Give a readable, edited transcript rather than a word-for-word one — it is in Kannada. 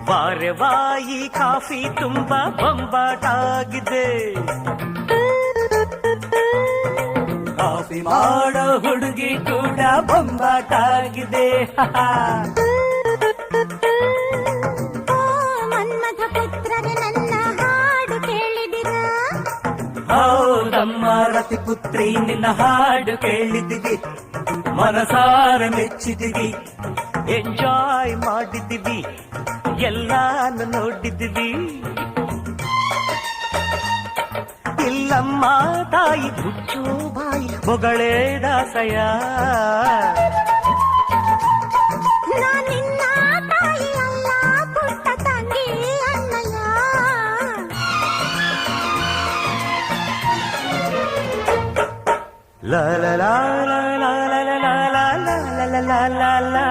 ವಾರೆ ವಾಯಿ ಕಾಫಿ ತುಂಬಾ ಬೊಂಬಾಟಾಗಿದೆ. ಕಾಫಿ ಮಾಡೋ ಹುಡುಗಿ ಕೂಡ ಬೊಂಬಾಟಾಗಿದೆ. ಮನ್ಮಥ ಪುತ್ರರೇ ನನ್ನ ಹಾಡು ಕೇಳಿದಿರ? ಹೌದಮ್ಮ ರತಿ ಪುತ್ರಿ ನಿನ್ನ ಹಾಡು ಕೇಳಿದಿವಿ, ಮನಸಾರ ಮೆಚ್ಚಿದಿವಿ, ಎಂಜಾಯ್ ಮಾಡಿದಿವಿ, ಎಲ್ಲಾನು ನೋಡಿದಿವಿ. ಇಲ್ಲಮ್ಮ ತಾಯಿ ಹುಚ್ಚು ಬಾಯಿ ಮೊಗಳೇ ದಾಸಯ್ಯ. ನಾನಿನ್ನ ತಾಯಿ ಅಲ್ಲ ಪುಟ್ಟ ತಂಗಿ ಅಣ್ಣಯ್ಯ. ಲಾ ಲಾ ಲಾ ಲಾ ಲಾ ಲಾ ಲಾ ಲಾ ಲಾ ಲಾ ಲಾ ಲಾ.